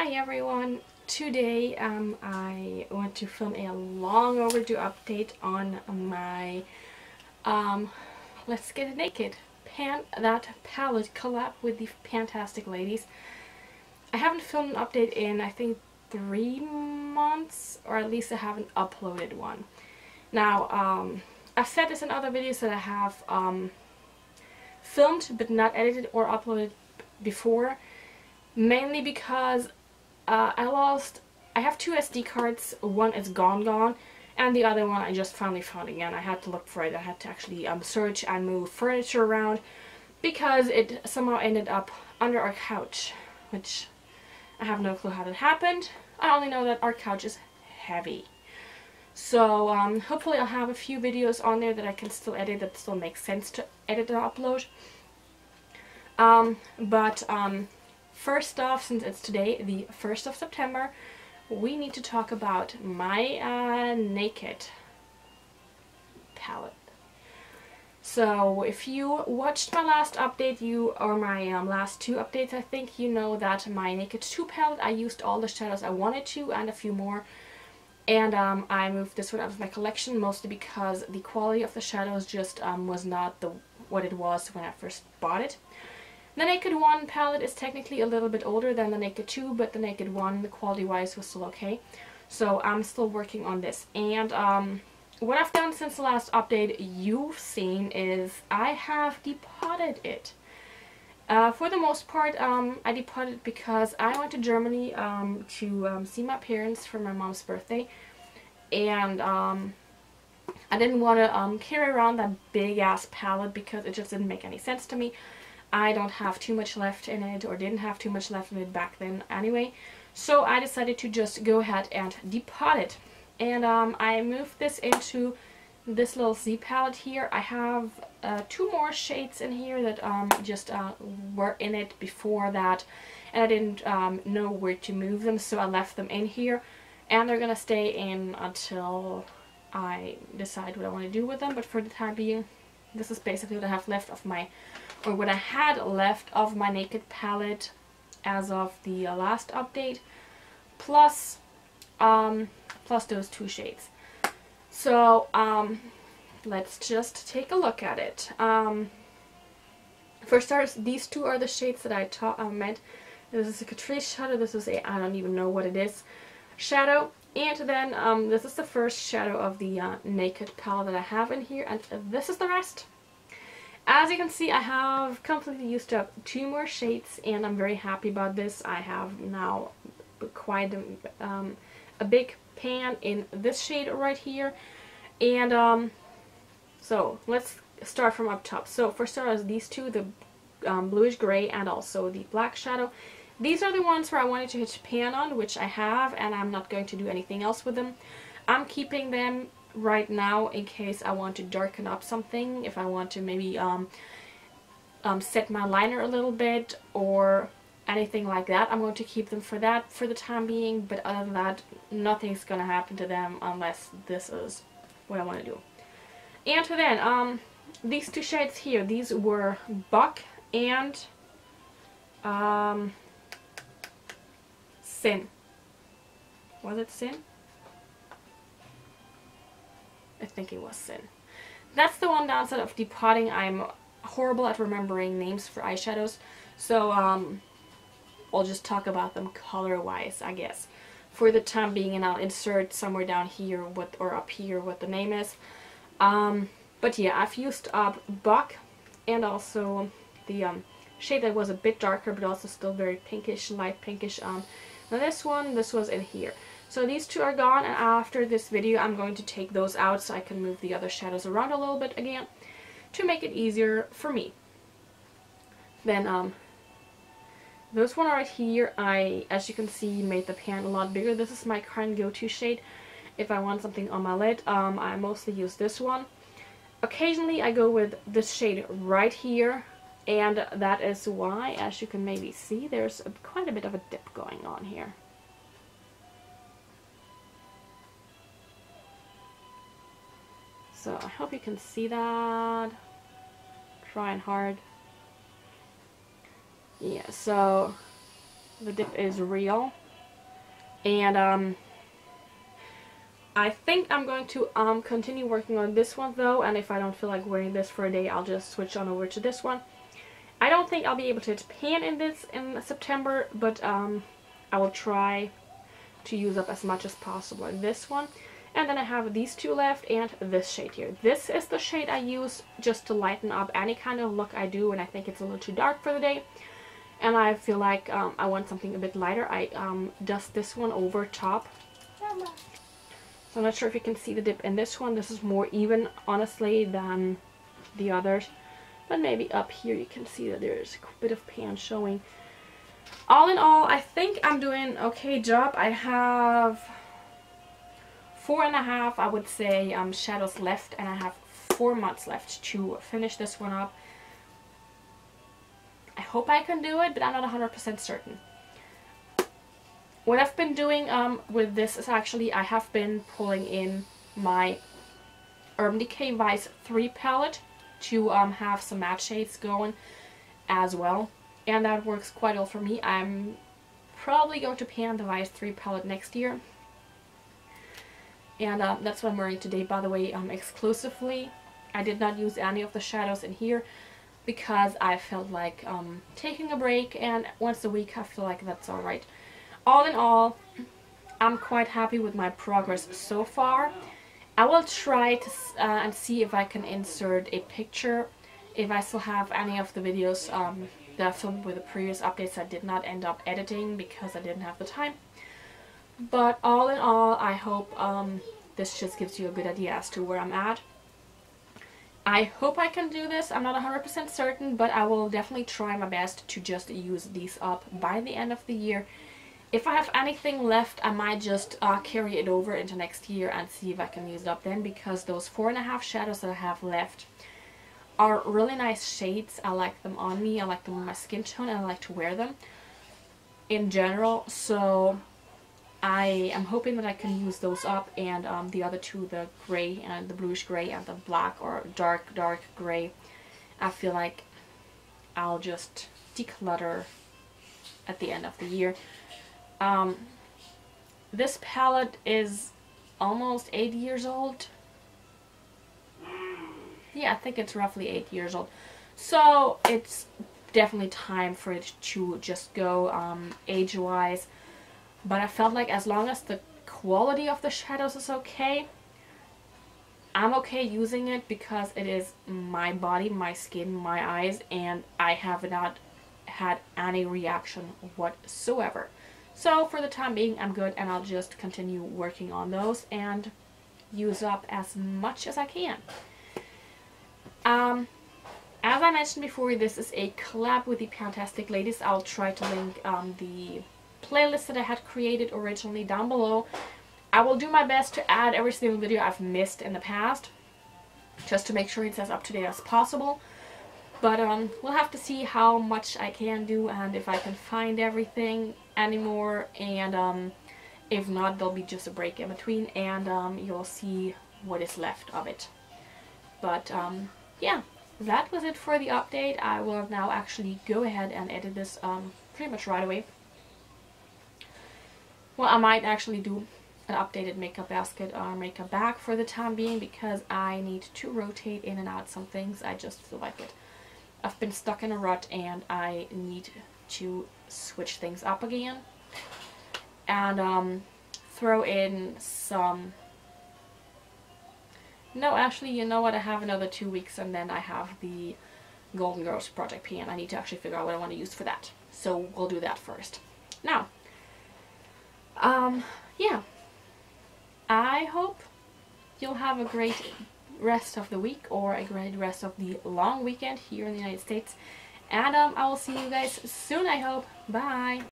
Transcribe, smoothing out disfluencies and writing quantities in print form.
Hi everyone! Today I want to film a long overdue update on my Let's Get Naked that palette collab with the PANtastic ladies. I haven't filmed an update in I think 3 months, or at least I haven't uploaded one. Now I've said this in other videos that I have filmed but not edited or uploaded before, mainly because I have 2 SD cards. One is gone, and the other one I just finally found again. I had to look for it. I had to actually search and move furniture around because it somehow ended up under our couch, which I have no clue how that happened. I only know that our couch is heavy. So hopefully I'll have a few videos on there that I can still edit, that still makes sense to edit and upload. First off, since it's today, the 1st of September, we need to talk about my Naked palette. So if you watched my last update, or my last 2 updates, I think you know that my Naked 2 palette, I used all the shadows I wanted to and a few more. And I moved this one out of my collection mostly because the quality of the shadows just was not what it was when I first bought it. The Naked 1 palette is technically a little bit older than the Naked 2, but the Naked 1, the quality-wise, was still okay. So I'm still working on this. And what I've done since the last update you've seen is I have depotted it. For the most part, I depotted it because I went to Germany to see my parents for my mom's birthday. And I didn't want to carry around that big-ass palette because it just didn't make any sense to me. I don't have too much left in it, or didn't have too much left in it back then anyway. So I decided to just go ahead and depot it. And I moved this into this little Z palette here. I have 2 more shades in here that just were in it before that. And I didn't know where to move them, so I left them in here. And they're going to stay in until I decide what I want to do with them. But for the time being, this is basically what I have left of my, or what I had left of my Naked palette as of the last update, plus those 2 shades. So let's just take a look at it. For starters, these 2 are the shades that I meant. This is a Kathrin shadow. This is a, I don't even know what it is, shadow. And then this is the first shadow of the Naked palette that I have in here, and this is the rest. As you can see, I have completely used up 2 more shades, and I'm very happy about this. I have now quite a big pan in this shade right here. And so let's start from up top. So for starters, these 2, the bluish gray and also the black shadow, these are the ones where I wanted to hit pan on, which I have, and I'm not going to do anything else with them. I'm keeping them right now in case I want to darken up something, if I want to maybe set my liner a little bit or anything like that. I'm going to keep them for that for the time being, but other than that, nothing's going to happen to them unless this is what I want to do. And then these 2 shades here, these were Buck and Sin. Was it Sin? I think it was Sin. That's the one downside of depotting. I'm horrible at remembering names for eyeshadows, so I'll just talk about them color-wise, I guess, for the time being, and I'll insert somewhere down here or up here what the name is. But yeah, I've used up Buck and also the shade that was a bit darker but also still very pinkish, light pinkish. Now this was in here. So these 2 are gone, and after this video I'm going to take those out so I can move the other shadows around a little bit again to make it easier for me. Then this one right here, I, as you can see, made the pan a lot bigger. This is my current go-to shade if I want something on my lid. I mostly use this one. Occasionally I go with this shade right here, and that is why, as you can maybe see, there's quite a bit of a dip going on here. So I hope you can see that. Trying hard. Yeah, so the dip is real. And I think I'm going to continue working on this one though, and if I don't feel like wearing this for a day, I'll just switch on over to this one. I don't think I'll be able to pan in this in September, but I will try to use up as much as possible in this one. And then I have these two left and this shade here. This is the shade I use just to lighten up any kind of look I do when I think it's a little too dark for the day. And I feel like I want something a bit lighter. I dust this one over top. So I'm not sure if you can see the dip in this one. This is more even, honestly, than the others. But maybe up here you can see that there's a bit of pan showing. All in all, I think I'm doing an okay job. I have 4.5, I would say, shadows left, and I have 4 months left to finish this one up. I hope I can do it, but I'm not 100% certain. What I've been doing with this is actually I have been pulling in my Urban Decay Vice 3 palette to have some matte shades going as well. And that works quite well for me. I'm probably going to pan the Vice 3 palette next year. And that's what I'm wearing today, by the way, exclusively. I did not use any of the shadows in here because I felt like taking a break, and once a week I feel like that's alright. All in all, I'm quite happy with my progress so far. I will try to and see if I can insert a picture if I still have any of the videos that I filmed with the previous updates I did not end up editing because I didn't have the time. But all in all, I hope this just gives you a good idea as to where I'm at. I hope I can do this. I'm not 100% certain, but I will definitely try my best to just use these up by the end of the year. If I have anything left, I might just carry it over into next year and see if I can use it up then, because those 4.5 shadows that I have left are really nice shades. I like them on me, I like them on my skin tone, and I like to wear them in general. So I am hoping that I can use those up, and the other two, the gray and the bluish gray and the black or dark gray, I feel like I'll just declutter at the end of the year. This palette is almost 8 years old. Yeah, I think it's roughly 8 years old. So it's definitely time for it to just go age-wise. But I felt like as long as the quality of the shadows is okay, I'm okay using it because it is my body, my skin, my eyes, and I have not had any reaction whatsoever. So for the time being, I'm good, and I'll just continue working on those and use up as much as I can. As I mentioned before, this is a collab with the PANtastic ladies. I'll try to link the playlist that I had created originally down below. I will do my best to add every single video I've missed in the past, just to make sure it's as up to date as possible. But we'll have to see how much I can do and if I can find everything anymore, and if not, there'll be just a break in between, and you'll see what is left of it. But yeah, that was it for the update. I will now actually go ahead and edit this pretty much right away. Well, I might actually do an updated makeup basket or makeup bag for the time being, because I need to rotate in and out some things. I just feel like it. I've been stuck in a rut and I need to switch things up again. And throw in some... No, actually, you know what? I have another 2 weeks and then I have the Golden Girls Project pan. I need to actually figure out what I want to use for that. So we'll do that first. Now, yeah. I hope you'll have a great rest of the week, or a great rest of the long weekend here in the United States. And I will see you guys soon, I hope. Bye!